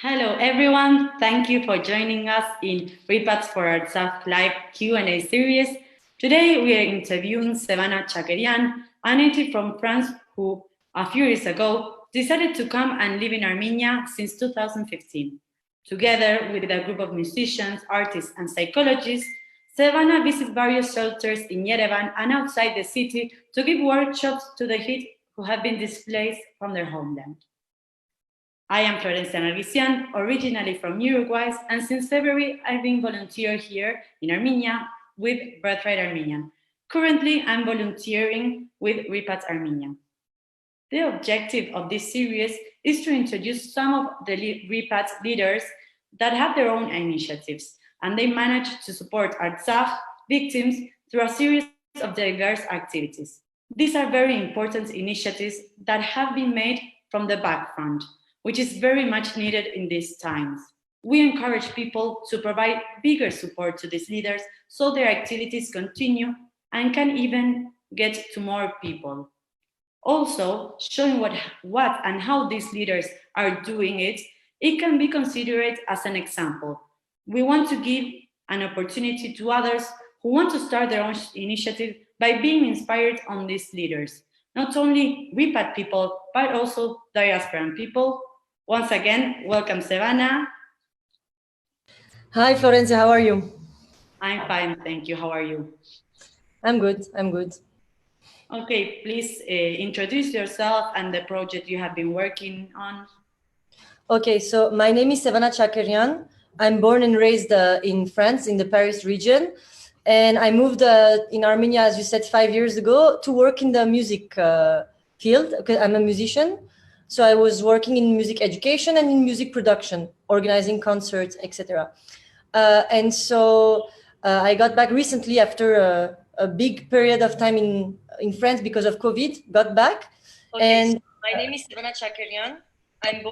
Hello, everyone. Thank you for joining us in Repats for Artsakh live Q&A series. Today, we are interviewing Sevana Tchakerian, a native from France who, a few years ago, decided to come and live in Armenia since 2015. Together with a group of musicians, artists, and psychologists, Sevana visits various shelters in Yerevan and outside the city to give workshops to the youth who have been displaced from their homeland. I am Florencia Alin Nerguizian, originally from Uruguay, and since February I've been volunteer here in Armenia with Birthright Armenian. Currently, I'm volunteering with Repats Armenia. The objective of this series is to introduce some of the Repats leaders that have their own initiatives, and they manage to support Artsakh victims through a series of diverse activities. These are very important initiatives that have been made from the background, which is very much needed in these times. We encourage people to provide bigger support to these leaders so their activities continue and can even get to more people. Also, showing what and how these leaders are doing it, it can be considered as an example. We want to give an opportunity to others who want to start their own initiative by being inspired on these leaders. Not only Repat people, but also diasporan people. Once again, welcome, Sevana. Hi, Florencia, how are you? I'm fine, thank you. How are you? I'm good. Okay, please introduce yourself and the project you have been working on. Okay, so my name is Sevana Tchakerian. I'm born and raised in France, in the Paris region. And I moved in Armenia, as you said, 5 years ago to work in the music field, because I'm a musician. So I was working in music education and in music production, organizing concerts, etc. And so I got back recently after a big period of time in France because of COVID, got back. Okay, and so my name is Sevana Tchakerian. I'm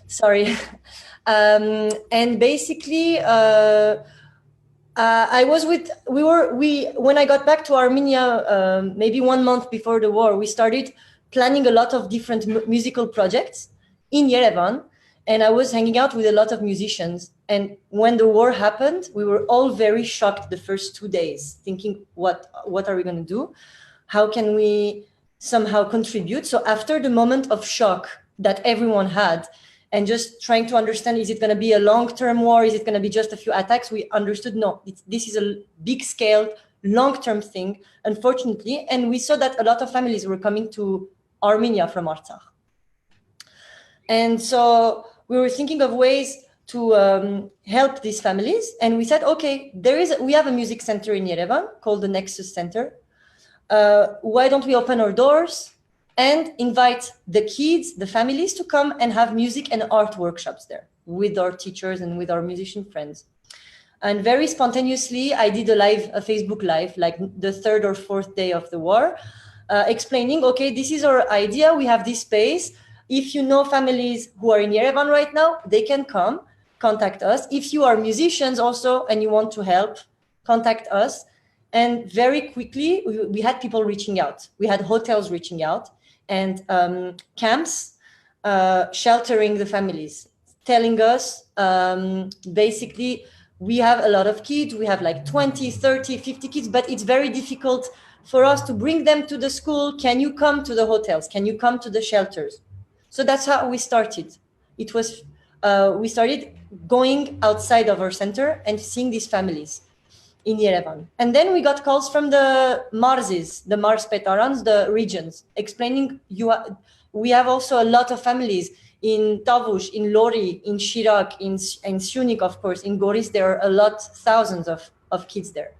sorry. And basically, I was when I got back to Armenia, maybe 1 month before the war, we started planning a lot of different musical projects in Yerevan, and I was hanging out with a lot of musicians. And when the war happened, we were all very shocked the first 2 days, thinking, what are we going to do? How can we somehow contribute? So after the moment of shock that everyone had, and just trying to understand, is it going to be a long-term war? Is it going to be just a few attacks? We understood, no, this is a big-scale, long-term thing, unfortunately. And we saw that a lot of families were coming to Armenia from Artsakh. And so we were thinking of ways to help these families. And we said, okay, we have a music center in Yerevan called the Nexus Center. Why don't we open our doors and invite the kids, the families, to come and have music and art workshops there with our teachers and with our musician friends. And very spontaneously, I did a Facebook Live, like the 3rd or 4th day of the war, explaining, okay, this is our idea. We have this space. If you know families who are in Yerevan right now, they can come, contact us. If you are musicians also and you want to help, contact us. And very quickly, we had people reaching out. We had hotels reaching out and camps sheltering the families, telling us basically, we have a lot of kids. We have like 20, 30, 50 kids, but it's very difficult for us to bring them to the school. Can you come to the hotels? Can you come to the shelters? So that's how we started. It was, we started going outside of our center and seeing these families in Yerevan. And then we got calls from the Marzes, the Mars Petarans, the regions, explaining we have also a lot of families in Tavush, in Lori, in Shirak, in Syunik, of course. In Goris, there are thousands of kids there.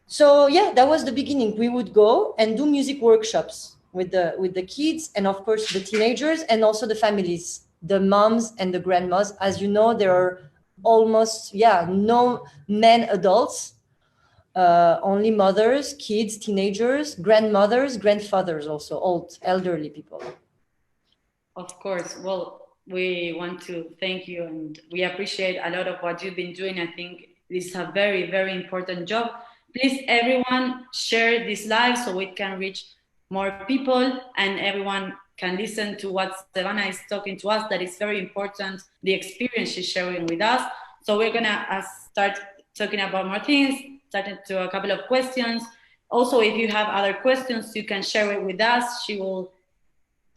So yeah, that was the beginning. We would go and do music workshops with the kids and of course the teenagers and also the families, the moms and the grandmas. As you know, there are almost, no men adults, only mothers, kids, teenagers, grandmothers, grandfathers, also old, elderly people. Of course. Well, we want to thank you and we appreciate a lot of what you've been doing. I think this is a very, very important job. Please, everyone, share this live so it can reach more people and everyone can listen to what Sevana is talking to us, that is very important, the experience she's sharing with us. So we're gonna start talking about more things, starting to a couple of questions. Also, if you have other questions, you can share it with us. She will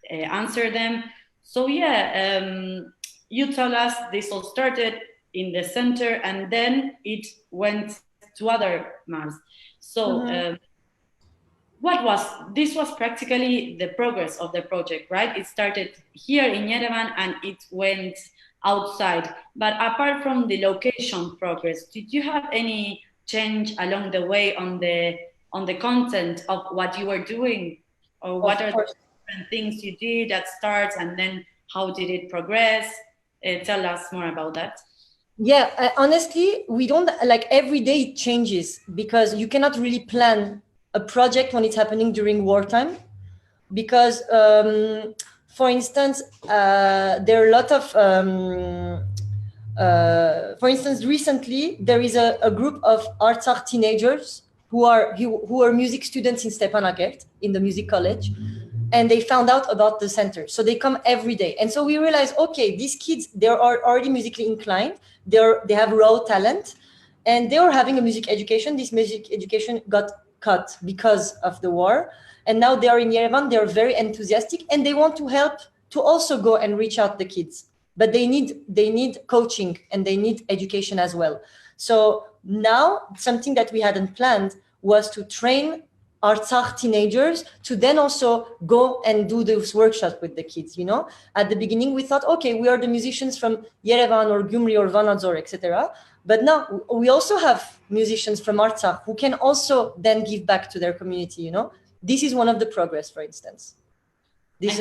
answer them. So yeah, you tell us this all started in the center and then it went to other malls. So this was practically the progress of the project, right? It started here in Yerevan and it went outside. But apart from the location progress, did you have any change along the way on the content of what you were doing? Or what are the different things you did at start and then how did it progress? Tell us more about that. Yeah, honestly, we don't, like, every day it changes because you cannot really plan a project when it's happening during wartime. Because, for instance, there are a lot of, for instance, recently there is a group of Artsakh teenagers who are music students in Stepanakert, in the music college, and they found out about the center. So they come every day. And so we realized, okay, these kids, they are already musically inclined. They have raw talent and they were having a music education. This music education got cut because of the war. And now they are in Yerevan, they're very enthusiastic and they want to help to also go and reach out the kids. But they need coaching and they need education as well. So now something that we hadn't planned was to train Artsakh teenagers to then also go and do those workshops with the kids. You know, at the beginning we thought, okay, we are the musicians from Yerevan or Gyumri or Vanadzor, etc. But now we also have musicians from Artsakh who can also then give back to their community. You know, this is one of the progress, for instance. It's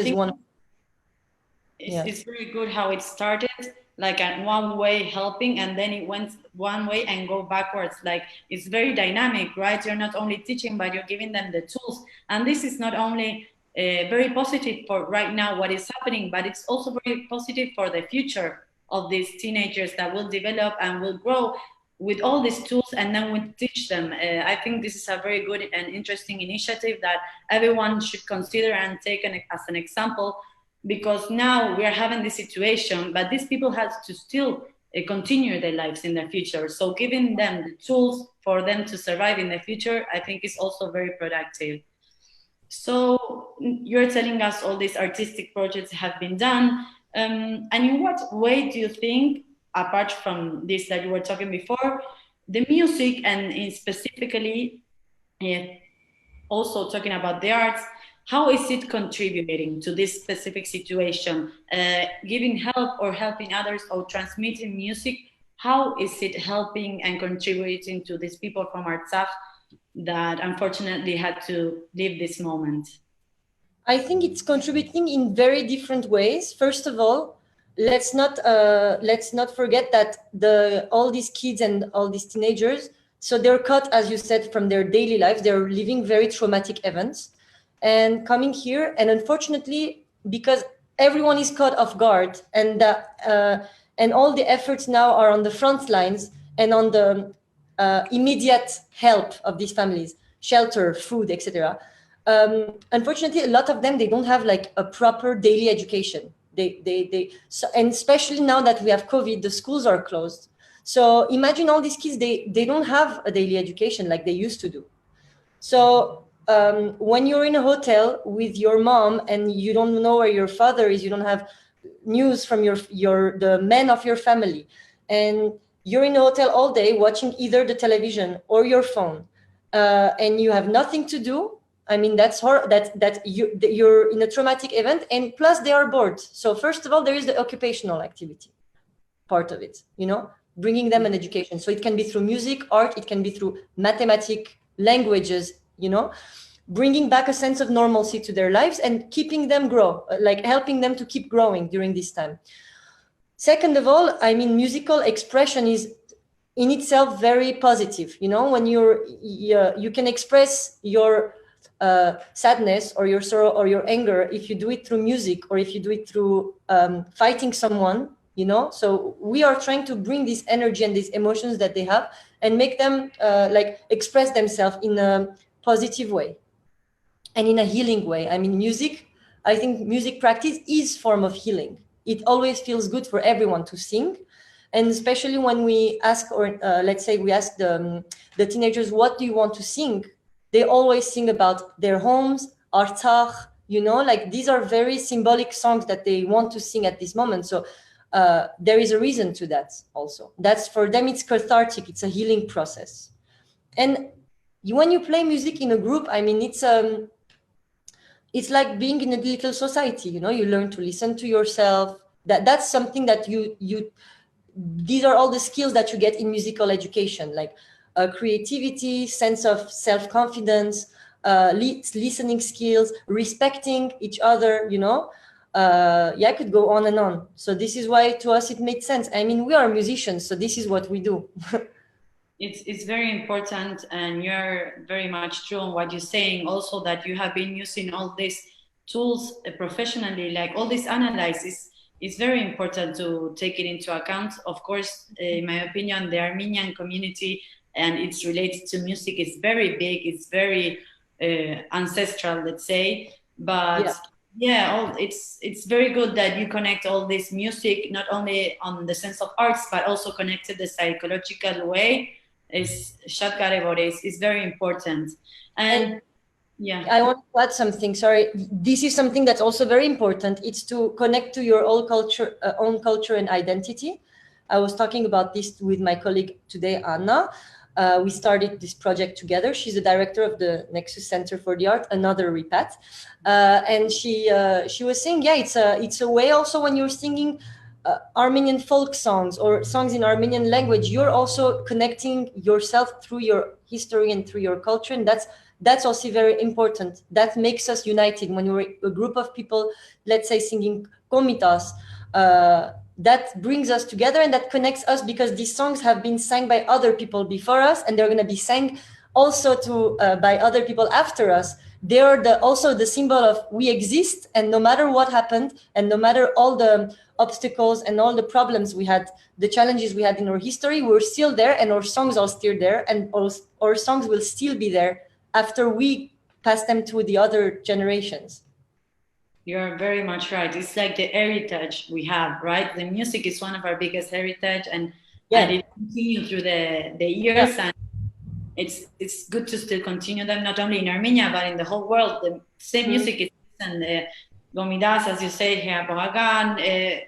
very good how it started, like at one way helping, and then it went one way and go backwards. Like it's very dynamic, right? You're not only teaching, but you're giving them the tools. And this is not only very positive for right now what is happening, but it's also very positive for the future of these teenagers that will develop and will grow with all these tools, and then we teach them. I think this is a very good and interesting initiative that everyone should consider and take as an example, because now we are having this situation, but these people have to still continue their lives in the future. So giving them the tools for them to survive in the future, I think is also very productive. So you're telling us all these artistic projects have been done. And in what way do you think, apart from this that you were talking before, the music and specifically also talking about the arts, how is it contributing to this specific situation? Giving help or helping others or transmitting music, how is it helping and contributing to these people from Artsakh that unfortunately had to live this moment? I think it's contributing in very different ways. First of all, let's not forget that all these kids and all these teenagers, so they're cut, as you said, from their daily lives. They're living very traumatic events and coming here. And unfortunately, because everyone is caught off guard and all the efforts now are on the front lines and on the immediate help of these families, shelter, food, etc. Unfortunately, a lot of them, they don't have like a proper daily education. And especially now that we have COVID, the schools are closed. So imagine all these kids, they don't have a daily education like they used to do. So when you're in a hotel with your mom and you don't know where your father is, you don't have news from the men of your family, and you're in a hotel all day watching either the television or your phone, and you have nothing to do. I mean, that's you're in a traumatic event, and plus they are bored. So first of all, there is the occupational activity part of it, you know, bringing them an education. So it can be through music, art, it can be through mathematics, languages, you know, bringing back a sense of normalcy to their lives and keeping them grow, like helping them to keep growing during this time. Second of all, I mean, musical expression is in itself very positive. You know, when you can express your sadness or your sorrow or your anger if you do it through music or if you do it through fighting someone, you know. So we are trying to bring this energy and these emotions that they have and make them like express themselves in a positive way and in a healing way. I mean, music, I think music practice is form of healing. It always feels good for everyone to sing. And especially when we ask, or let's say we ask the teenagers, what do you want to sing? They always sing about their homes, Artsakh, you know, like these are very symbolic songs that they want to sing at this moment. So there is a reason to that also. That's for them, it's cathartic, it's a healing process. And when you play music in a group, I mean, it's like being in a little society, you know, you learn to listen to yourself. That's something that these are all the skills that you get in musical education, like creativity, sense of self-confidence, listening skills, respecting each other, you know. I could go on and on. So this is why to us it made sense. I mean, we are musicians, so this is what we do. It's very important, and you're very much true on what you're saying. Also, that you have been using all these tools professionally, like all this analysis. It's very important to take it into account. Of course, in my opinion, the Armenian community and it's related to music is very big. It's very ancestral, let's say. But it's very good that you connect all this music, not only on the sense of arts, but also connected the psychological way. Is very important. And yeah, I want to add something. Sorry, this is something that's also very important. It's to connect to your own culture and identity. I was talking about this with my colleague today, Anna. We started this project together. She's the director of the Nexus Center for the Art, another RIPAT, and she was saying, it's a way also when you're singing Armenian folk songs or songs in Armenian language, you're also connecting yourself through your history and through your culture, and that's also very important. That makes us united when we're a group of people, let's say singing komitas. That brings us together and that connects us because these songs have been sang by other people before us, and they're going to be sang also by other people after us. They are also the symbol of we exist, and no matter what happened, and no matter all the obstacles and all the problems we had, the challenges we had in our history, we're still there, and our songs are still there, and our songs will still be there after we pass them to the other generations. You're very much right. It's like the heritage we have, right? The music is one of our biggest heritage, and it continues through the years, and it's good to still continue them, not only in Armenia, but in the whole world. The same music is, and Gomidas, as you say, here, Bohagan,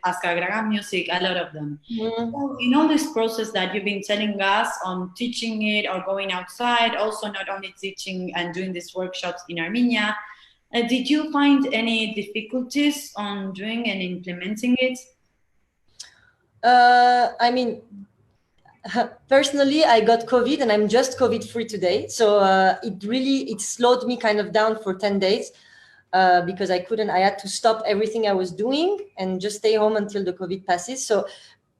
Askagragan music, a lot of them. So in all this process that you've been telling us on teaching it or going outside, also not only teaching and doing these workshops in Armenia, did you find any difficulties on doing and implementing it? I mean, personally, I got COVID and I'm just COVID-free today. So it slowed me kind of down for 10 days. Because I had to stop everything I was doing and just stay home until the COVID passes. So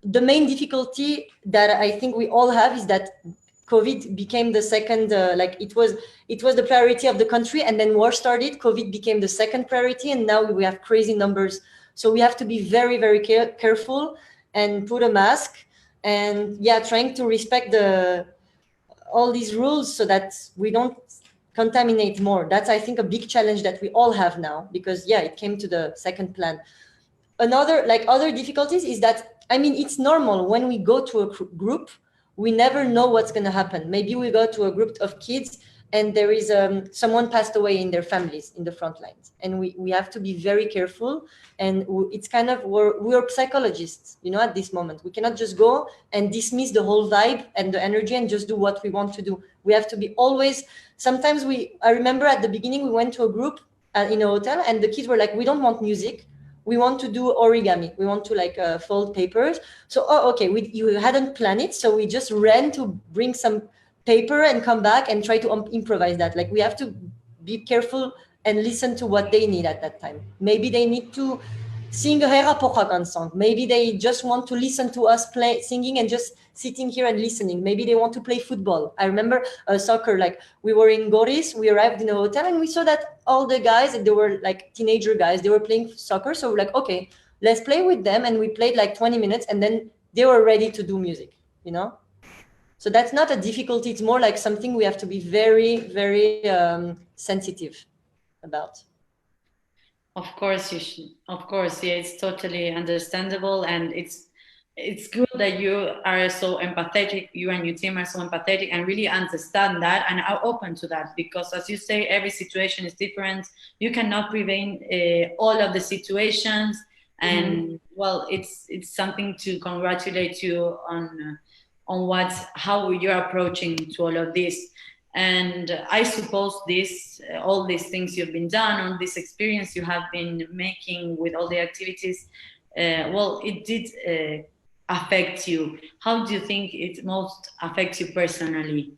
the main difficulty that I think we all have is that COVID became the second, it was the priority of the country, and then war started, COVID became the second priority, and now we have crazy numbers. So we have to be very, very careful and put a mask and trying to respect all these rules so that we don't contaminate more. That's, I think, a big challenge that we all have now, because it came to the second plan. Other difficulties is that, I mean, it's normal when we go to a group, we never know what's going to happen. Maybe we go to a group of kids and there is someone passed away in their families in the front lines, and we have to be very careful. And it's kind of, we're psychologists, you know, at this moment. We cannot just go and dismiss the whole vibe and the energy and just do what we want to do. We have to be always, sometimes I remember at the beginning, we went to a group in a hotel and the kids were like, we don't want music. We want to do origami. We want to fold papers. So, you hadn't planned it. So we just ran to bring some paper and come back and try to improvise that. Like, we have to be careful and listen to what they need at that time. Maybe they need to sing a Hera Pokagan song. Maybe they just want to listen to us singing and just sitting here and listening. Maybe they want to play football. I remember soccer, we were in Goris, we arrived in a hotel and we saw that all the guys, they were teenager guys, they were playing soccer. So we're like, okay, let's play with them. And we played 20 minutes and then they were ready to do music, you know? So that's not a difficulty. It's more like something we have to be very, very sensitive about. Of course you should. Of course, yeah, it's totally understandable, and it's good that you are so empathetic. You and your team are so empathetic and really understand that and are open to that. Because, as you say, every situation is different. You cannot prevent all of the situations, and well, it's something to congratulate you on what how you're approaching to all of this. And I suppose this, all these things you've been done, all this experience you have been making with all the activities, well, it did affect you. How do you think it most affects you personally?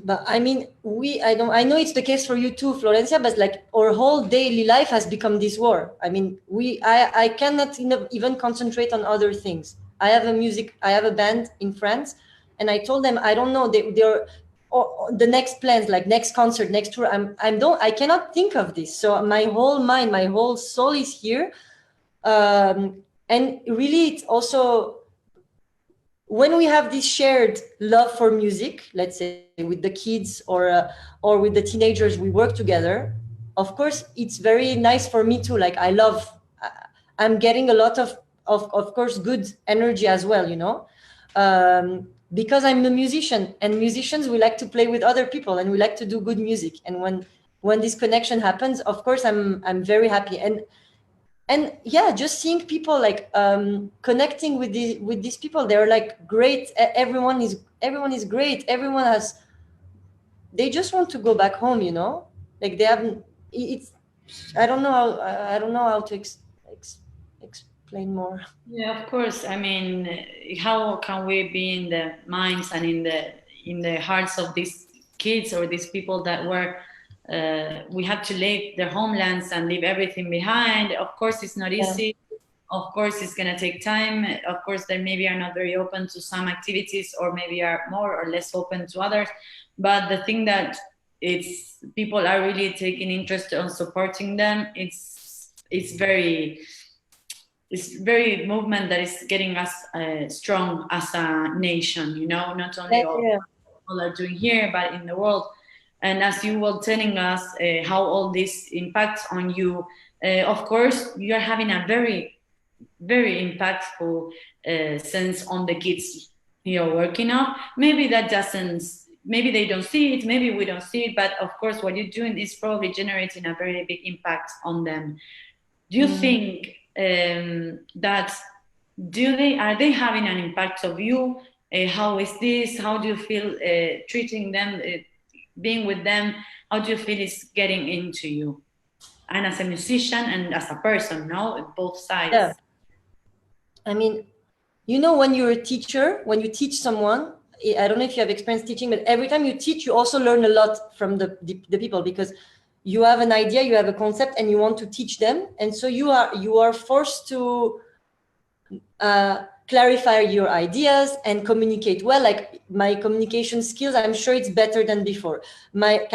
But I mean, I know it's the case for you too, Florencia, but like our whole daily life has become this war. I mean, I cannot even concentrate on other things. I have a band in France, and I told them, I don't know, they're or the next plans, like next concert, next tour. I cannot think of this. So my whole mind, my whole soul is here. And really, it's also when we have this shared love for music, let's say with the kids or with the teenagers, we work together. Of course, it's very nice for me too. Like I'm getting a lot of course, good energy as well, you know, because I'm a musician, and musicians, we like to play with other people and we like to do good music. And when this connection happens, of course, I'm very happy. And yeah, just seeing people like connecting with these people, they're like great. Everyone is great. Everyone has, they just want to go back home, you know, like they haven't, it's, I don't know how to explain more. Yeah, of course. I mean, how can we be in the minds and in the hearts of these kids or these people that were we have to leave their homelands and leave everything behind? Of course, it's not Yeah. easy. Of course, it's gonna take time. Of course, they maybe are not very open to some activities, or maybe are more or less open to others. But the thing that it's people are really taking interest on supporting them. It's very movement that is getting us strong as a nation, you know, not only all Yeah. people are doing here, but in the world. And as you were telling us how all this impacts on you, of course, you're having a very, very impactful sense on the kids you're working on. Maybe that doesn't, maybe they don't see it, maybe we don't see it, but of course, what you're doing is probably generating a very big impact on them. Do you think that are they having an impact of you? How is this? How do you feel treating them, being with them? How do you feel it's getting into you? And as a musician and as a person, no, both sides. Yeah. I mean, you know, when you're a teacher, when you teach someone, I don't know if you have experience teaching, but every time you teach, you also learn a lot from the people, because you have an idea, you have a concept, and you want to teach them. And so you are forced to clarify your ideas and communicate well. Like my communication skills, I'm sure it's better than before. My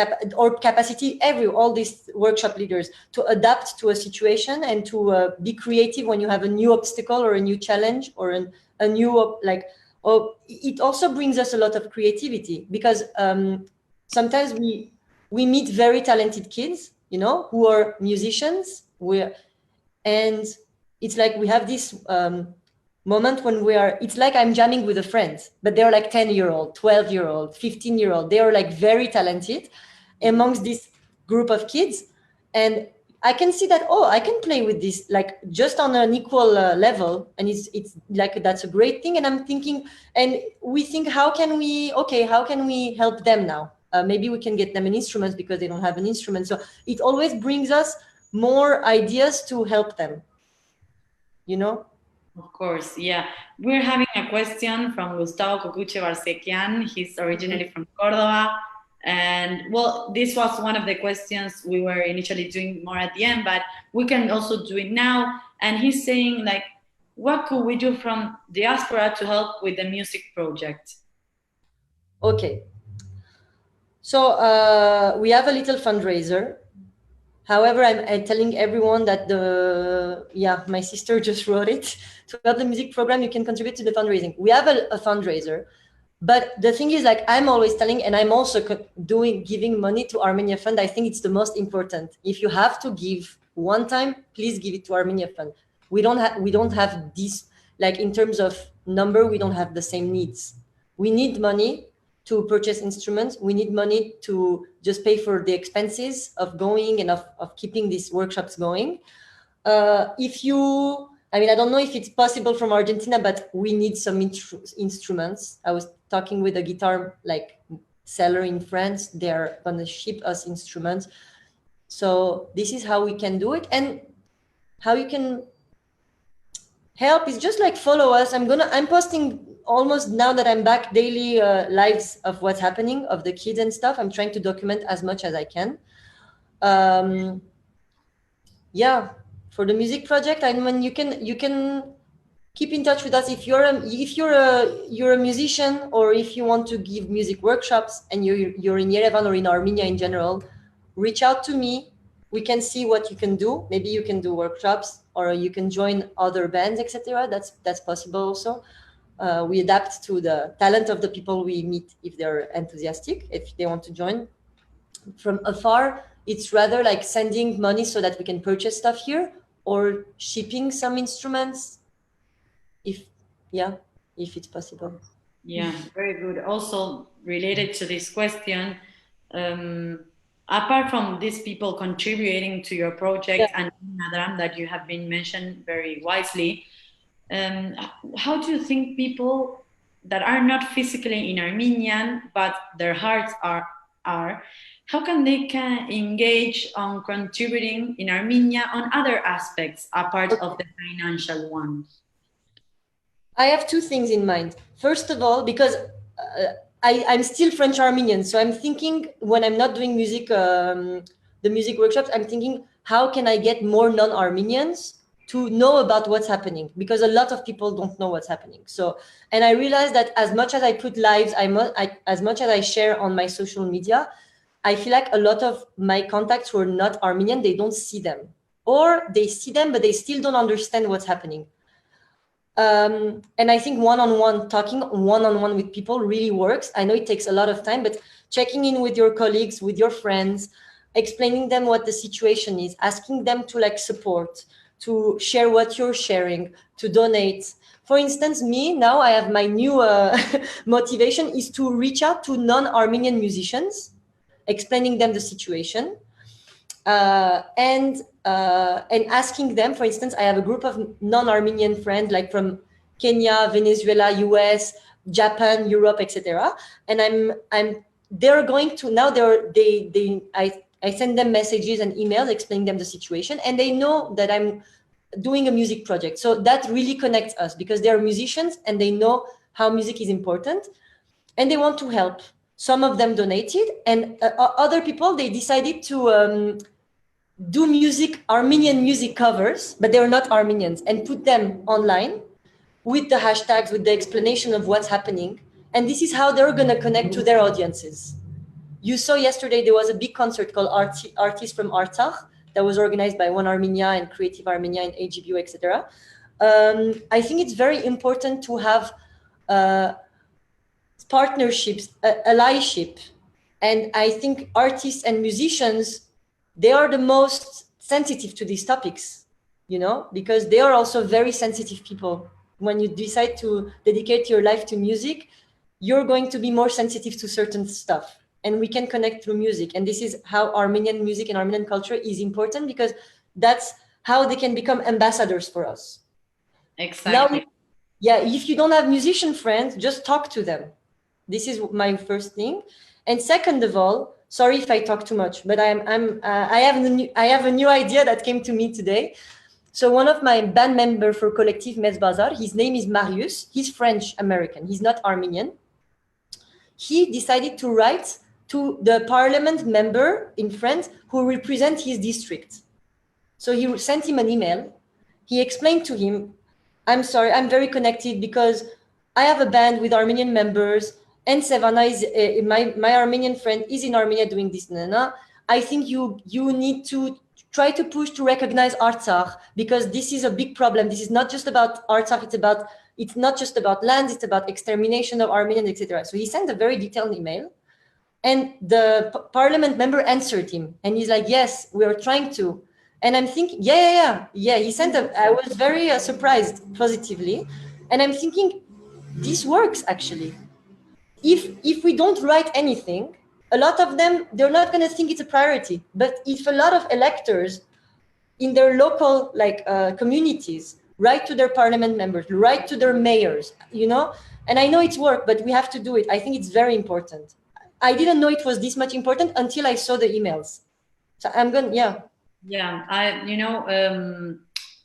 capacity, all these workshop leaders, to adapt to a situation and to be creative when you have a new obstacle or a new challenge or a new it also brings us a lot of creativity, because sometimes we meet very talented kids, you know, who are musicians. And it's like we have this moment when it's like I'm jamming with a friend, but they're like 10-year-old, 12-year-old, 15-year-old. They are like very talented amongst this group of kids. And I can see that, oh, I can play with this, like just on an equal level. And it's like, that's a great thing. And I'm thinking, and we think, how can we help them now? Maybe we can get them an instrument because they don't have an instrument. So it always brings us more ideas to help them, you know? Of course, yeah. We're having a question from Gustavo Cocuche Barsequian. He's originally from Córdoba. And well, this was one of the questions we were initially doing more at the end, but we can also do it now. And he's saying, like, what could we do from diaspora to help with the music project? Okay. So we have a little fundraiser. However, I'm telling everyone that my sister just wrote it. To help the music program, you can contribute to the fundraising. We have a fundraiser. But the thing is, like, I'm always telling, and I'm also giving money to Armenia Fund. I think it's the most important. If you have to give one time, please give it to Armenia Fund. We don't have this, like, in terms of number, we don't have the same needs. We need money to purchase instruments. We need money to just pay for the expenses of going and of keeping these workshops going. I mean, I don't know if it's possible from Argentina, but we need some instruments. I was talking with a guitar like seller in France. They're gonna ship us instruments. So this is how we can do it, and how you can help is just like follow us. I'm posting almost, now that I'm back, daily lives of what's happening, of the kids and stuff. I'm trying to document as much as I can. Yeah, for the music project, I mean, you can keep in touch with us if you're a musician, or if you want to give music workshops and you're in Yerevan or in Armenia in general. Reach out to me. We can see what you can do. Maybe you can do workshops, or you can join other bands, etc. That's possible also. We adapt to the talent of the people we meet, if they're enthusiastic, if they want to join. From afar, it's rather like sending money so that we can purchase stuff here, or shipping some instruments, if it's possible. Yeah, very good. Also related to this question, apart from these people contributing to your project, and Nadram, that you have been mentioned very wisely, how do you think people that are not physically in Armenian but their hearts are, how can they engage on contributing in Armenia on other aspects apart of the financial ones? I have two things in mind. First of all, because I'm still French Armenian, so I'm thinking, when I'm not doing music, the music workshops, I'm thinking, how can I get more non-Armenians to know about what's happening? Because a lot of people don't know what's happening. So, and I realized that as much as I put lives, as much as I share on my social media, I feel like a lot of my contacts who are not Armenian, they don't see them, or they see them, but they still don't understand what's happening. And I think talking one-on-one with people really works. I know it takes a lot of time, but checking in with your colleagues, with your friends, explaining them what the situation is, asking them to like support, to share what you're sharing, to donate. For instance, me, now I have my new motivation is to reach out to non-Armenian musicians, explaining them the situation, and asking them. For instance, I have a group of non-Armenian friends, like from Kenya, Venezuela, US, Japan, Europe, etc. And they're going to now. I send them messages and emails explaining them the situation, and they know that I'm doing a music project. So that really connects us, because they're musicians and they know how music is important, and they want to help. Some of them donated, and other people, they decided to do Armenian music covers, but they were not Armenians, and put them online with the hashtags, with the explanation of what's happening. And this is how they're going to connect to their audiences. You saw yesterday there was a big concert called Artists from Artsakh that was organized by One Armenia and Creative Armenia and AGBU, etc. I think it's very important to have partnerships, allyship. And I think artists and musicians, they are the most sensitive to these topics, because they are also very sensitive people. When you decide to dedicate your life to music, you're going to be more sensitive to certain stuff, and we can connect through music. And this is how Armenian music and Armenian culture is important, because that's how they can become ambassadors for us. Exactly. Now, if you don't have musician friends, just talk to them. This is my first thing. And second of all, sorry if I talk too much, but I have a new idea that came to me today. So one of my band members for Collectif Metz Bazar, his name is Marius. He's French American. He's not Armenian. He decided to write to the parliament member in France who represents his district. So he sent him an email. He explained to him, I'm sorry, I'm very connected because I have a band with Armenian members, and Sevana is my Armenian friend is in Armenia doing this. I think you need to try to push to recognize Artsakh, because this is a big problem. This is not just about Artsakh, it's about it's not just about land, it's about extermination of Armenians, etc. So he sent a very detailed email, and the parliament member answered him, and he's like, yes, we are trying to. And I'm thinking, yeah. He sent I was very surprised positively, and I'm thinking, this works actually. If we don't write anything, a lot of them, they're not going to think it's a priority. But if a lot of electors in their local communities write to their parliament members, write to their mayors, and I know it's work, but we have to do it. I think it's very important. I didn't know it was this much important until I saw the emails. So I'm going,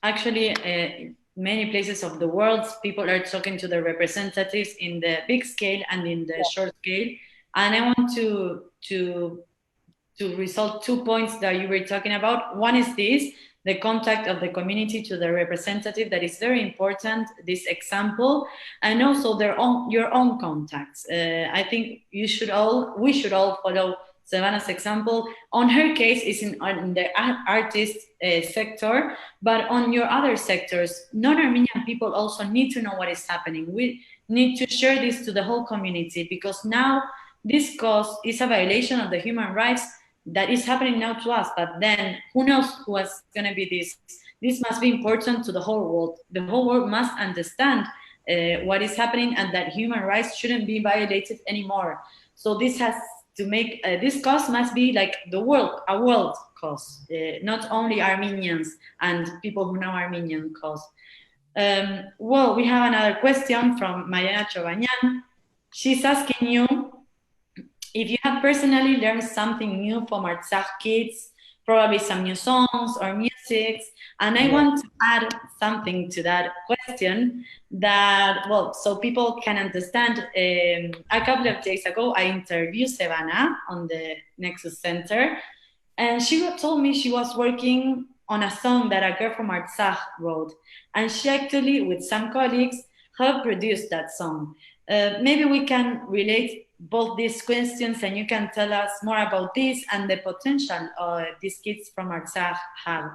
actually, many places of the world, people are talking to their representatives in the big scale and in the short scale. And I want to resolve 2 points that you were talking about. One is this, the contact of the community to the representative, that is very important, this example, and also your own contacts. I think we should all follow Sevana's example. On her case, is in the artist sector, but on your other sectors, non-Armenian people also need to know what is happening. We need to share this to the whole community, because now this cause is a violation of the human rights that is happening now to us, but then who knows who is going to be this. This must be important to the whole world. The whole world must understand what is happening, and that human rights shouldn't be violated anymore. So this has to make, this cause must be like a world cause, not only Armenians and people who know Armenian cause. Well, we have another question from Mariana Chobanyan. She's asking you if you have personally learned something new from Artsakh kids, probably some new songs or music. And I want to add something to that question that, well, so people can understand. A couple of days ago, I interviewed Sevana on the Nexus Center, and she told me she was working on a song that a girl from Artsakh wrote. And she actually, with some colleagues, helped produce that song. Maybe we can relate both these questions, and you can tell us more about this and the potential these kids from Artsakh have.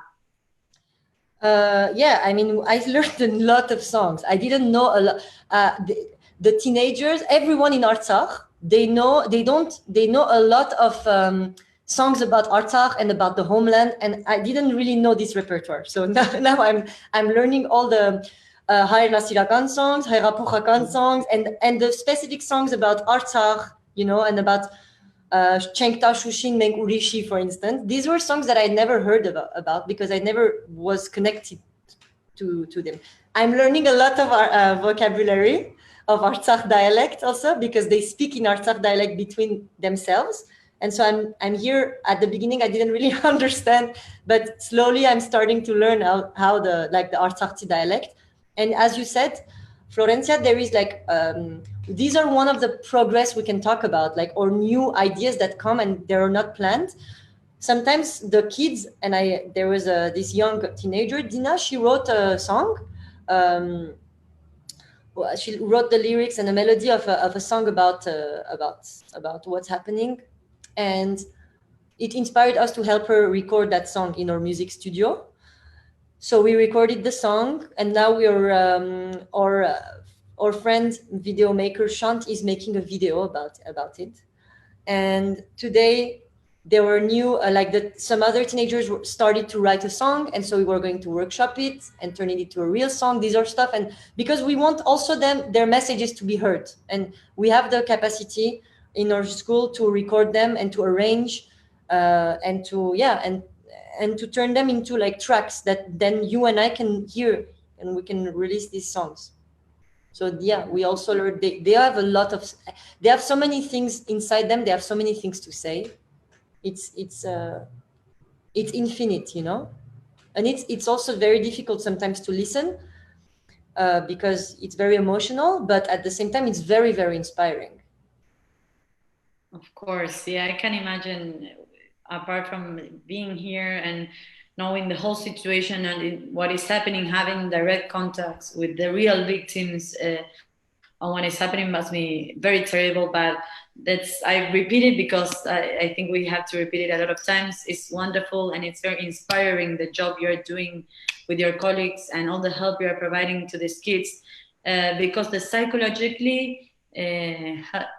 I mean, I learned a lot of songs. I didn't know a lot. The teenagers, everyone in Artsakh, they know a lot of songs about Artsakh and about the homeland, and I didn't really know this repertoire. So now I'm learning all the Hayr Nasirakan songs, Hayrapuchakan songs, and the specific songs about Artsakh, and about Chenkta Shushin Menk Urishi, for instance. These were songs that I never heard about because I never was connected to them. I'm learning a lot of vocabulary of Artsakh dialect also, because they speak in Artsakh dialect between themselves. And so I'm here. At the beginning, I didn't really understand, but slowly I'm starting to learn how the Artsakh dialect. And as you said, Florencia, there is these are one of the progress we can talk about, or new ideas that come and they are not planned. Sometimes the kids, and there was this young teenager, Dina, she wrote a song. She wrote the lyrics and the melody of a song about what's happening. And it inspired us to help her record that song in our music studio. So we recorded the song, and now we are our friend video maker Shant is making a video about it. And today there were new some other teenagers started to write a song, and so we were going to workshop it and turn it into a real song. These are stuff, and because we want also their messages to be heard, and we have the capacity in our school to record them and to arrange and to turn them into tracks that then you and I can hear, and we can release these songs. So we also learned they have so many things inside them. They have so many things to say. It's infinite, and it's also very difficult sometimes to listen because it's very emotional, but at the same time it's very, very inspiring. Of course, I can imagine. Apart from being here and knowing the whole situation and what is happening, having direct contacts with the real victims on what is happening must be very terrible. But I repeat it because I think we have to repeat it a lot of times. It's wonderful and it's very inspiring, the job you're doing with your colleagues and all the help you're providing to these kids. because the psychologically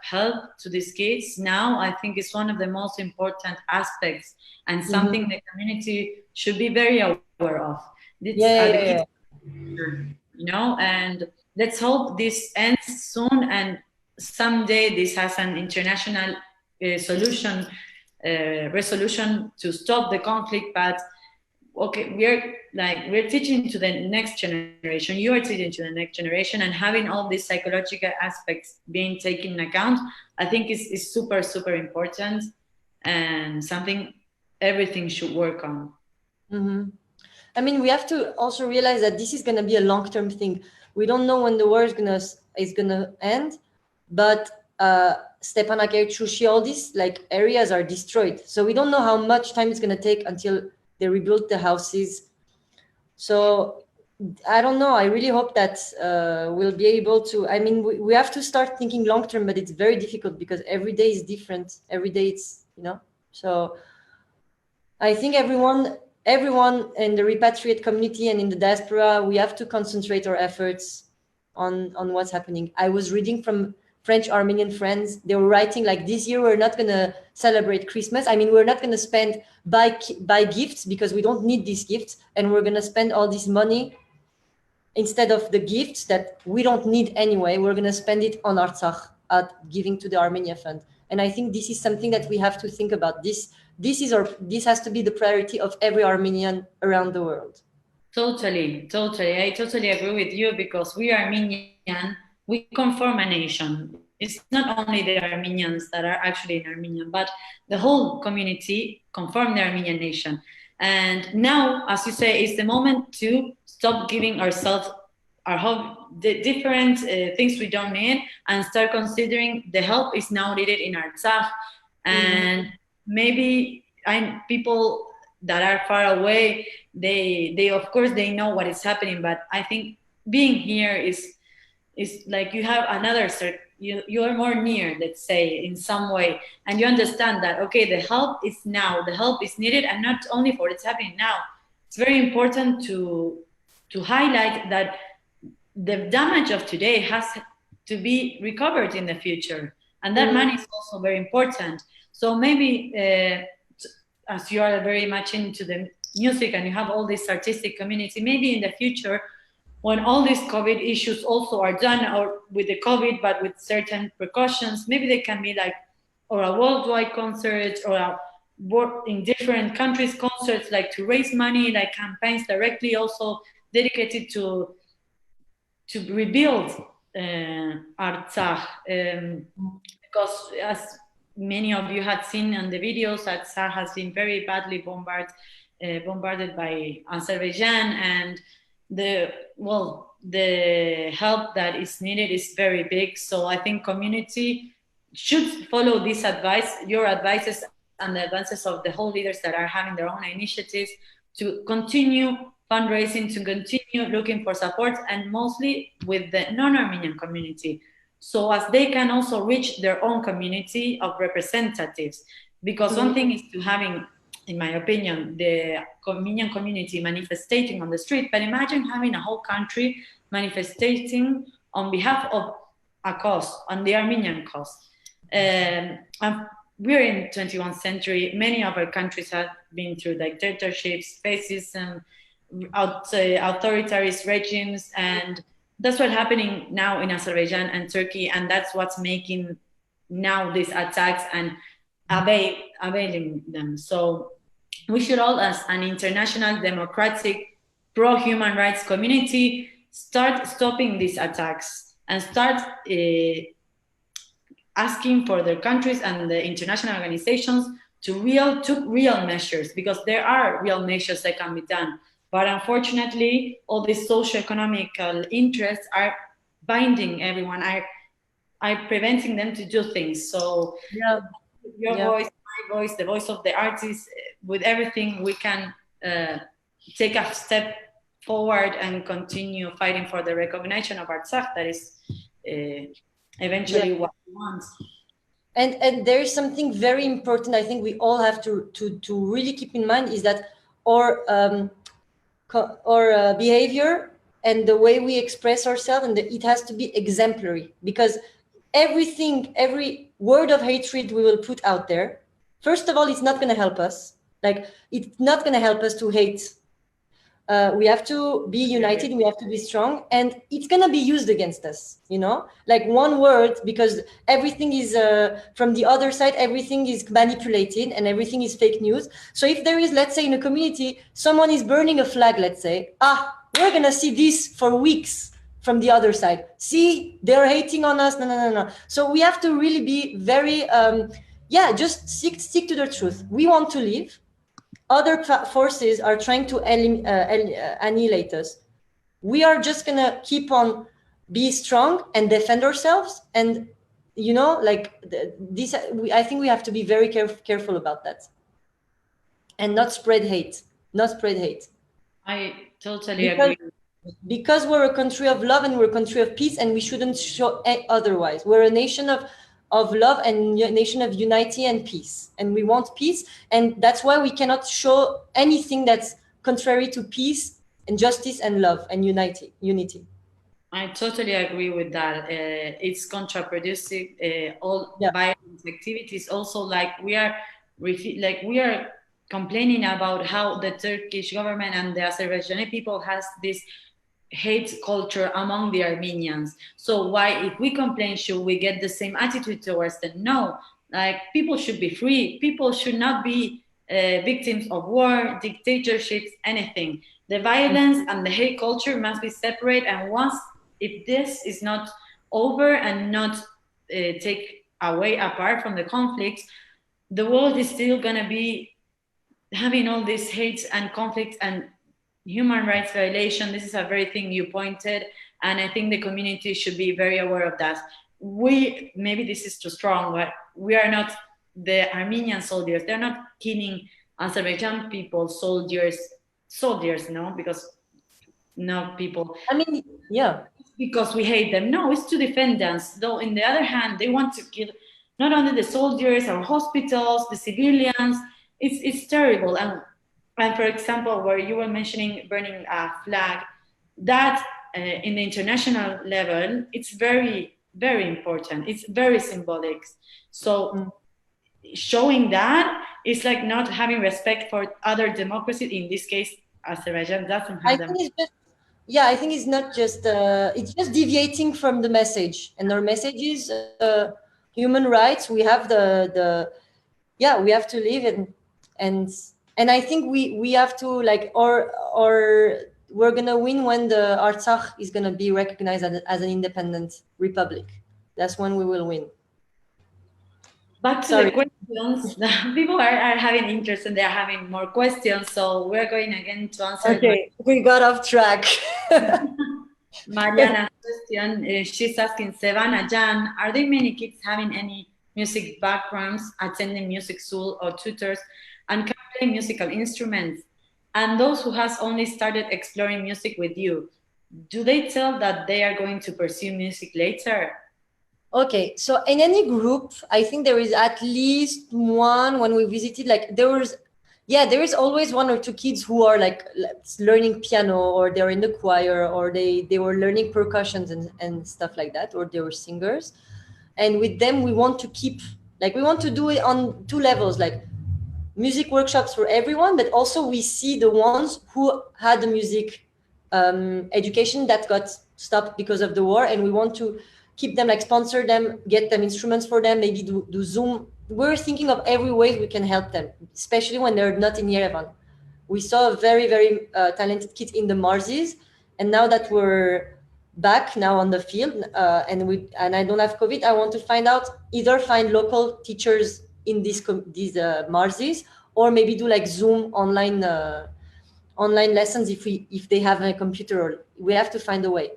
help to these kids now, I think, is one of the most important aspects, and something the community should be very aware of. The kids, you know, and let's hope this ends soon, and someday this has an international resolution to stop the conflict. But okay, we're teaching to the next generation. You are teaching to the next generation, and having all these psychological aspects being taken into account, I think is super, super important, and something everything should work on. I mean, we have to also realize that this is going to be a long-term thing. We don't know when the war is gonna end, but Stepanakert, all these like areas are destroyed. So we don't know how much time it's going to take until they rebuild the houses. So I don't know. I really hope that we'll be able to. I mean, we have to start thinking long term, but it's very difficult because every day is different. Every day it's, you know. So I think everyone in the repatriate community and in the diaspora, we have to concentrate our efforts on what's happening. I was reading from French Armenian friends. They were writing like, this year we're not going to celebrate Christmas. I mean, we're not going to spend buy gifts because we don't need these gifts, and we're going to spend all this money instead of the gifts that we don't need anyway. We're going to spend it on Artsakh, giving to the Armenia Fund. And I think this is something that we have to think about. This has to be the priority of every Armenian around the world. Totally. I totally agree with you, because we Armenian, we conform a nation. It's not only the Armenians that are actually in Armenia, but the whole community conform the Armenian nation. And now, as you say, it's the moment to stop giving ourselves the different things we don't need, and start considering the help is now needed in Artsakh. And maybe people that are far away, they of course they know what is happening, but I think being here is like you have another you are more near, let's say, in some way, and you understand that okay, the help is now, the help is needed, and not only for it's happening now. It's very important to highlight that the damage of today has to be recovered in the future, and that money is also very important. So maybe as you are very much into the music and you have all this artistic community, maybe in the future, when all these COVID issues also are done, or with the COVID, but with certain precautions, maybe they can be like, or a worldwide concert, or in different countries concerts, like to raise money, like campaigns directly also dedicated to rebuild Artsakh. Because as many of you had seen on the videos, Artsakh has been very badly bombarded by Azerbaijan, and the help that is needed is very big. So I think community should follow this advice, your advices, and the advances of the whole leaders that are having their own initiatives to continue fundraising, to continue looking for support, and mostly with the non-Armenian community, so as they can also reach their own community of representatives. Because one thing is to having, in my opinion, the Armenian community manifesting on the street, but imagine having a whole country manifesting on behalf of a cause, on the Armenian cause. We're in 21st century. Many of our countries have been through dictatorships, fascism, authoritarian regimes, and that's what's happening now in Azerbaijan and Turkey, and that's what's making now these attacks and availing them. So we should all, as an international democratic pro-human rights community, start stopping these attacks and start asking for their countries and the international organizations to took real measures, because there are real measures that can be done. But unfortunately, all these socio-economical interests are binding everyone, are preventing them to do things. So your voice, my voice, the voice of the artists, with everything, we can take a step forward and continue fighting for the recognition of Artsakh. That is eventually what we want. And there is something very important I think we all have to really keep in mind, is that our behavior and the way we express ourselves, and it has to be exemplary, because every word of hatred we will put out there, first of all, it's not going to help us. Like, it's not going to help us to hate. We have to be united, we have to be strong, and it's going to be used against us, like one word, because everything is from the other side, everything is manipulated and everything is fake news. So if there is, let's say, in a community, someone is burning a flag, let's say, we're going to see this for weeks from the other side. See, they're hating on us. No. So we have to really be very, just stick to the truth. We want to live. Other forces are trying to annihilate us. We are just going to keep on be strong and defend ourselves. And, I think we have to be very careful about that. And not spread hate. I totally agree. Because we're a country of love and we're a country of peace, and we shouldn't show otherwise. We're a nation of love and a nation of unity and peace, and we want peace, and that's why we cannot show anything that's contrary to peace and justice and love and unity. I totally agree with that. It's counterproductive. All violence activities also, like we are complaining about how the Turkish government and the Azerbaijani people has this hate culture among the Armenians. So why, if we complain, should we get the same attitude towards them? No, like people should be free. People should not be victims of war, dictatorships, anything. The violence and the hate culture must be separate. And once, if this is not over and not take away apart from the conflicts, the world is still gonna be having all these hates and conflicts and human rights violation. This is a very thing you pointed, and I think the community should be very aware of that. Maybe this is too strong, but we are not the Armenian soldiers. They're not killing Azerbaijan people, soldiers, no, because no people. I mean, yeah. Because we hate them. No, it's to defend us. Though, on the other hand, they want to kill not only the soldiers, our hospitals, the civilians. It's terrible. And for example, where you were mentioning burning a flag, that in the international level, it's very, very important. It's very symbolic. So showing that is like not having respect for other democracies. In this case, Azerbaijan doesn't have them. I think it's not just, it's just deviating from the message. And our message is human rights. We have we have to live and I think we have to, like, or we're gonna win when the Artsakh is gonna be recognized as an independent republic. That's when we will win. Back to the questions. People are having interest and they're having more questions, so we're going again to answer. Okay, we got off track. Mariana's question, she's asking, Sevana Jan, are there many kids having any music backgrounds, attending music school or tutors, and can play musical instruments? And those who has only started exploring music with you, do they tell that they are going to pursue music later? Okay, so in any group, I think there is at least one. When we visited, like, there is always one or two kids who are like learning piano, or they're in the choir, or they were learning percussions and stuff like that, or they were singers. And with them, we want to do it on two levels, like music workshops for everyone, but also we see the ones who had the music education that got stopped because of the war, and we want to keep them, like sponsor them, get them instruments for them, maybe do Zoom. We're thinking of every way we can help them, especially when they're not in Yerevan. We saw a very, very talented kid in the Marzies, and now that we're back now on the field, and I don't have COVID, I want to either find local teachers in these Marzies, or maybe do like Zoom online lessons if they have a computer, or we have to find a way.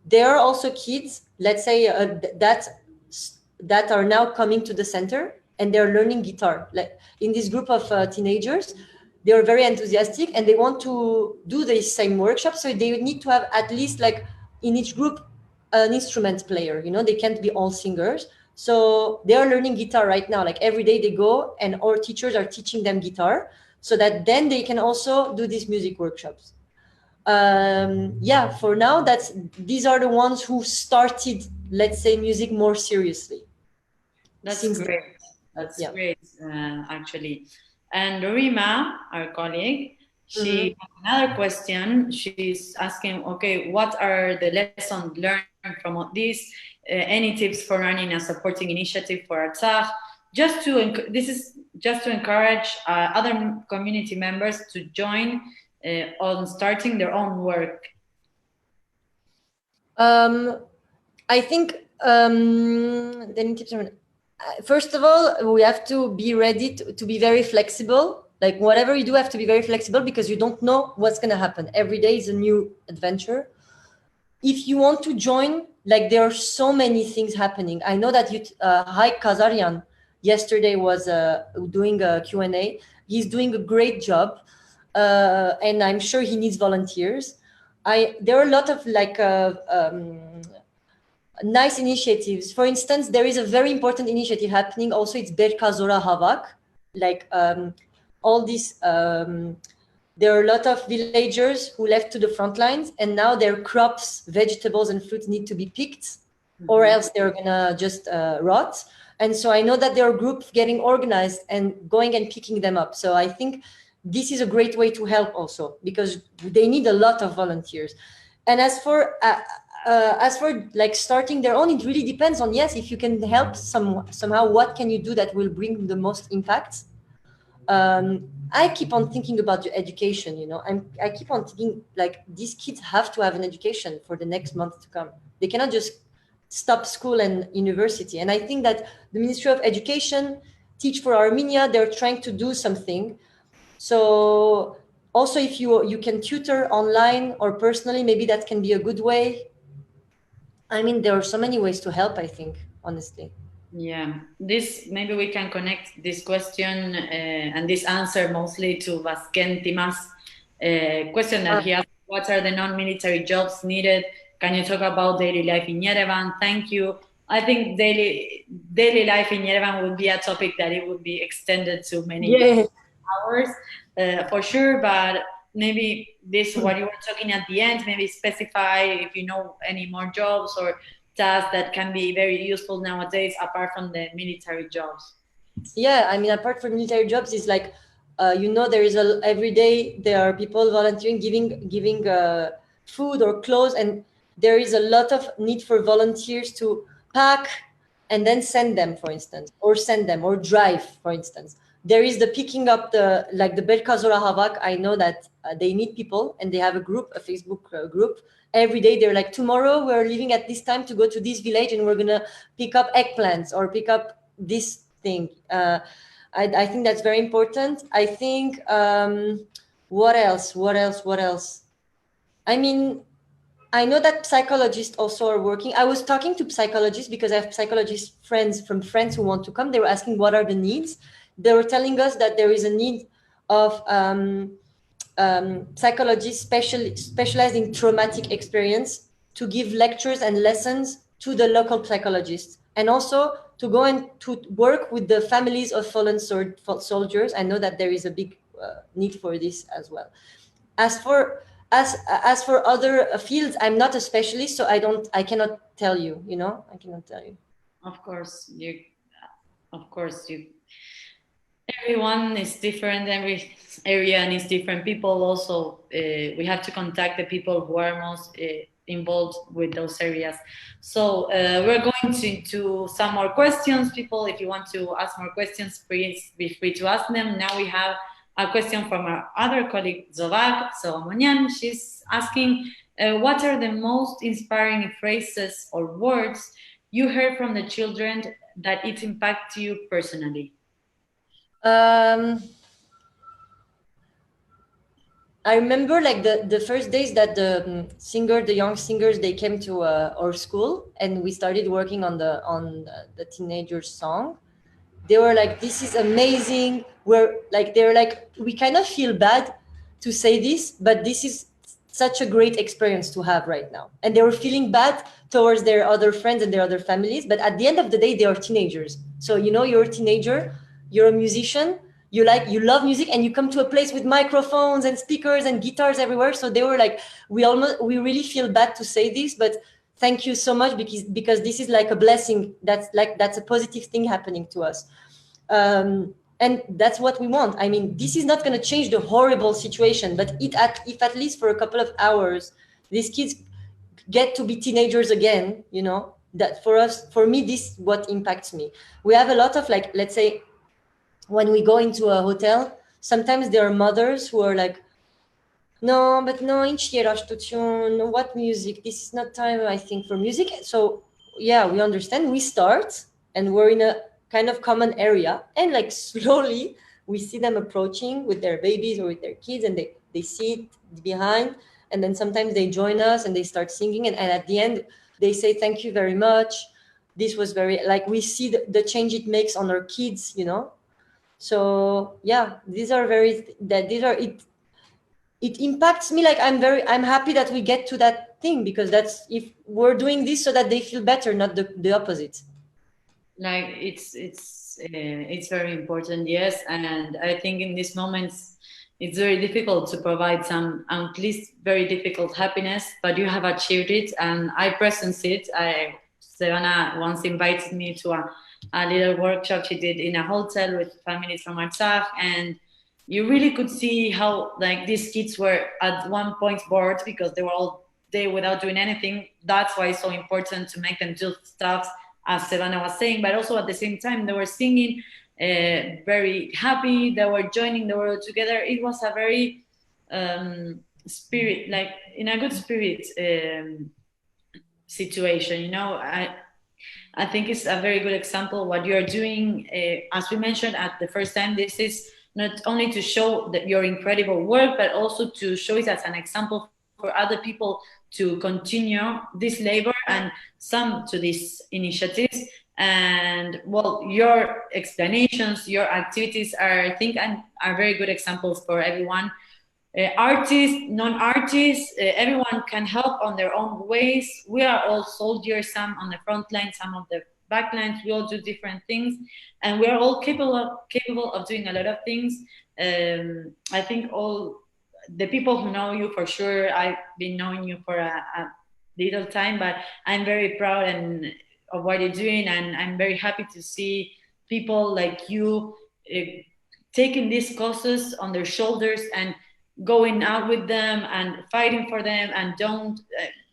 There are also kids, let's say, that are now coming to the center, and they're learning guitar. Like in this group of teenagers, they are very enthusiastic and they want to do the same workshop. So they need to have at least, like, in each group, an instrument player. They can't be all singers. So they are learning guitar right now. Like every day they go, and our teachers are teaching them guitar, so that then they can also do these music workshops. Yeah, for now, these are the ones who started, let's say, music more seriously. That's great. That's great, actually. And Rima, our colleague, she has another question. She's asking, okay, what are the lessons learned from this? Any tips for running a supporting initiative for Artsakh? This is just to encourage other community members to join on starting their own work. I think any tips? First of all, we have to be ready to be very flexible. Like whatever you do, have to be very flexible because you don't know what's going to happen. Every day is a new adventure. If you want to join, like there are so many things happening. I know that Hai Kazarian yesterday was doing a Q&A. He's doing a great job. And I'm sure he needs volunteers. There are a lot of nice initiatives. For instance, there is a very important initiative happening. Also, it's Berkazora Havak. Like all these, there are a lot of villagers who left to the front lines, and now their crops, vegetables, and fruits need to be picked, or else they're gonna just rot. And so I know that there are groups getting organized and going and picking them up. So I think this is a great way to help also because they need a lot of volunteers. And as for like starting their own, it really depends on, yes, if you can help somehow, what can you do that will bring the most impact? I keep on thinking about your education, you know. I keep on thinking like these kids have to have an education for the next month to come. They cannot just stop school and university. And I think that the Ministry of Education, Teach for Armenia, they're trying to do something. So also if you can tutor online or personally, maybe that can be a good way. I mean, there are so many ways to help, I think, honestly. Yeah, maybe we can connect this question and this answer mostly to Vasken Timas' question that he asked, what are the non-military jobs needed? Can you talk about daily life in Yerevan? Thank you. I think daily life in Yerevan would be a topic that it would be extended to many hours for sure, but maybe this, what you were talking at the end, maybe specify if you know any more jobs or tasks that can be very useful nowadays apart from the military jobs. Yeah, I mean, apart from military jobs, is like there is every day there are people volunteering, giving food or clothes, and there is a lot of need for volunteers to pack and then send them, for instance, or drive, for instance. There is the picking up the Berkazora Havak. I know that they need people, and they have a Facebook group. Every day they're like, tomorrow we're leaving at this time to go to this village and we're gonna pick up eggplants or pick up this thing. I think that's very important. I think what else? I mean, I know that psychologists also are working. I was talking to psychologists because I have psychologist friends who want to come. They were asking what are the needs. They were telling us that there is a need of psychologists specialized in traumatic experience to give lectures and lessons to the local psychologists, and also to go and to work with the families of fallen soldiers. I know that there is a big need for this as well. As for other fields, I'm not a specialist, so I cannot tell you. I cannot tell you. Of course, everyone is different. Every area needs different people. Also, we have to contact the people who are most involved with those areas. So we're going to some more questions. People, if you want to ask more questions, please be free to ask them. Now we have a question from our other colleague, Zovak Solomonian. She's asking, what are the most inspiring phrases or words you heard from the children that it impacted you personally? I remember like the first days that the young singers, they came to our school and we started working on the teenagers song. They were like, this is amazing. They're like, we kind of feel bad to say this, but this is such a great experience to have right now. And they were feeling bad towards their other friends and their other families. But at the end of the day, they are teenagers. So, you're a teenager, you're a musician, you love music and you come to a place with microphones and speakers and guitars everywhere. So they were like, we really feel bad to say this, but thank you so much, because this is like a blessing. That's a positive thing happening to us. And that's what we want. I mean, this is not going to change the horrible situation, but if at least for a couple of hours, these kids get to be teenagers again, you know, that for me, this is what impacts me. We have a lot of, like, let's say, when we go into a hotel, sometimes there are mothers who are like, no, but no, what music? This is not time, I think, for music. So yeah, we understand. We start and we're in a kind of common area, and like slowly we see them approaching with their babies or with their kids, and they sit behind, and then sometimes they join us and they start singing, and at the end they say thank you very much. This was very, like, we see the change it makes on our kids, you know. So yeah, it impacts me. Like, I'm happy that we get to that thing, because that's, if we're doing this so that they feel better, not the opposite. Like, it's very important, yes. And I think in these moments it's very difficult to provide some, at least very difficult happiness, but you have achieved it, and I presence it. Sevana once invited me to a little workshop she did in a hotel with families from Artsakh, and you really could see how, like, these kids were at one point bored because they were all day without doing anything. That's why it's so important to make them do stuff, as Sevana was saying, but also at the same time they were singing, very happy, they were joining, they were together. It was a very spirit, like in a good spirit situation, you know. I think it's a very good example what you're doing. As we mentioned at the first time, this is not only to show that your incredible work, but also to show it as an example for other people to continue this labor and some to these initiatives. And well, your explanations, your activities are, I think, are very good examples for everyone. Artists, non-artists, everyone can help on their own ways. We are all soldiers, some on the front line, some on the back lines. We all do different things, and we are all capable of doing a lot of things. I think all the people who know you, for sure, I've been knowing you for a little time, but I'm very proud of what you're doing, and I'm very happy to see people like you taking these causes on their shoulders and going out with them and fighting for them, and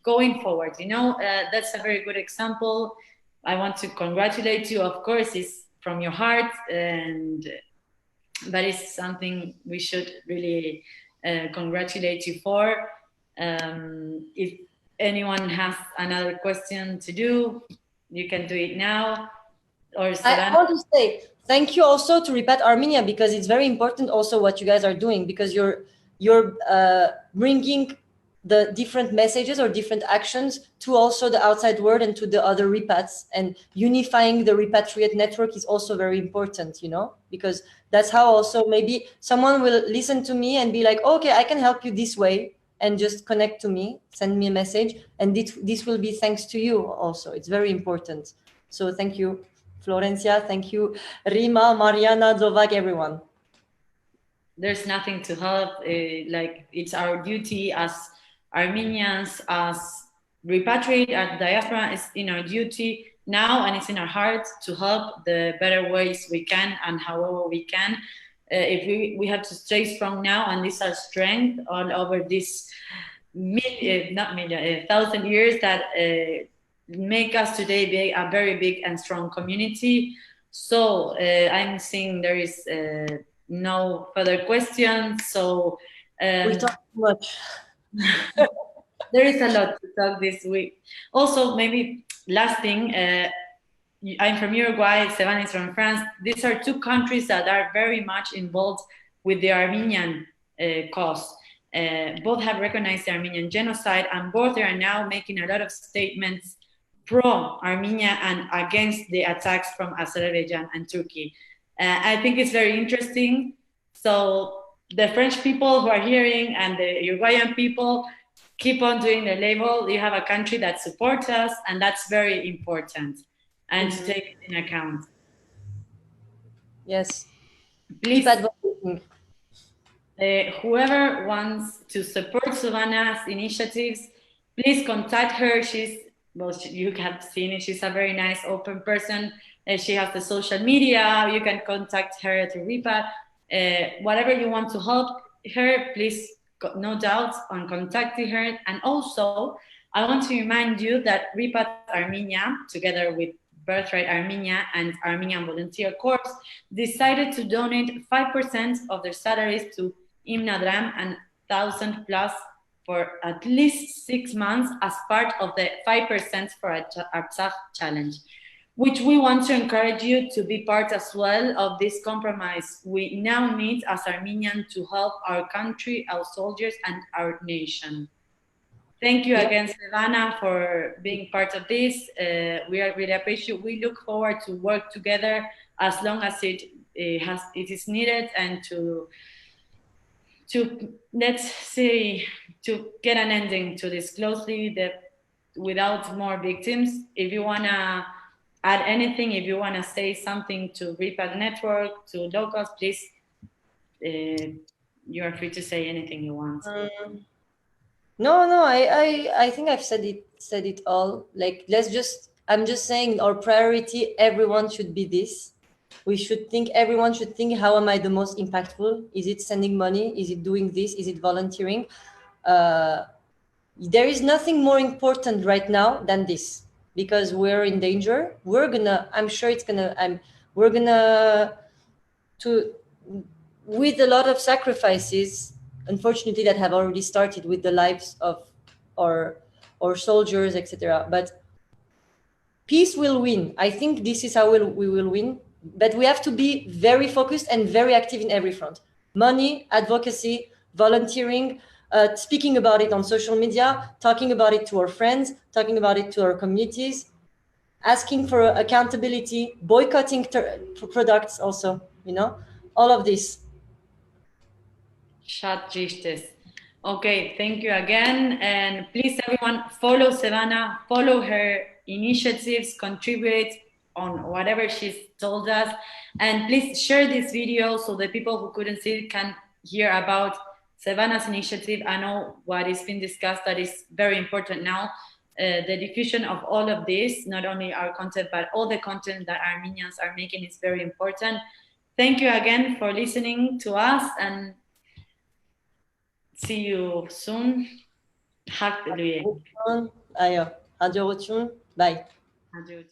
going forward, you know. That's a very good example. I want to congratulate you. Of course, it's from your heart, but it's something we should really congratulate you for. If anyone has another question to do, you can do it now. Or I want to say thank you also to Repat Armenia, because it's very important also what you guys are doing, because you're bringing the different messages or different actions to also the outside world and to the other repats, and unifying the repatriate network is also very important, you know, because that's how also maybe someone will listen to me and be like, okay, I can help you this way, and just connect to me, send me a message, and this will be thanks to you also. It's very important. So thank you, Florencia. Thank you, Rima, Mariana, Zovak, everyone. There's nothing to help. Like, it's our duty as Armenians, as repatriate, as diaspora, is in our duty now, and it's in our heart to help the better ways we can and however we can. If we have to stay strong now, and this is our strength all over this 1,000 years that make us today be a very big and strong community. So I'm seeing there is no further questions. So we talked too much. There is a lot to talk this week. Also, maybe last thing, I'm from Uruguay, Sevana is from France. These are two countries that are very much involved with the Armenian cause. Both have recognized the Armenian genocide, and both are now making a lot of statements pro-Armenia and against the attacks from Azerbaijan and Turkey. I think it's very interesting. So the French people who are hearing and the Uruguayan people, keep on doing the label. You have a country that supports us, and that's very important, and to take it in account. Yes. Please, keep advocating. whoever wants to support Sevana's initiatives, please contact her. You have seen it, she's a very nice, open person. She has the social media. You can contact her through RIPAD. Whatever you want to help her, please, no doubt on contacting her. And also, I want to remind you that RIPAD Armenia, together with Birthright Armenia and Armenian Volunteer Corps, decided to donate 5% of their salaries to Imnadram and 1,000 plus for at least 6 months as part of the 5% for Artsakh challenge, which we want to encourage you to be part as well of this compromise we now need as Armenians to help our country, our soldiers, and our nation. Thank you again, Sevana, for being part of this. We really appreciate. We look forward to work together as long as it is needed, and to let's say to get an ending to this closely, without more victims. If you wanna add anything, if you wanna say something to RIPAD Network, to locals, please, you are free to say anything you want. No, I think I've said it all. Like, I'm just saying our priority, everyone should be this. Everyone should think, how am I the most impactful? Is it sending money? Is it doing this? Is it volunteering? There is nothing more important right now than this, because we're in danger. We're gonna, with a lot of sacrifices, unfortunately, that have already started with the lives of our soldiers, etc. But peace will win. I think this is how we will win. But we have to be very focused and very active in every front. Money, advocacy, volunteering, speaking about it on social media, talking about it to our friends, talking about it to our communities, asking for accountability, boycotting products also, all of this. Okay, thank you again. And please, everyone, follow Sevana, follow her initiatives, contribute on whatever she's told us. And please share this video so the people who couldn't see it can hear about Sevana's initiative. I know what is being discussed, that is very important now. The diffusion of all of this, not only our content, but all the content that Armenians are making, is very important. Thank you again for listening to us, and see you soon. Hak Bye.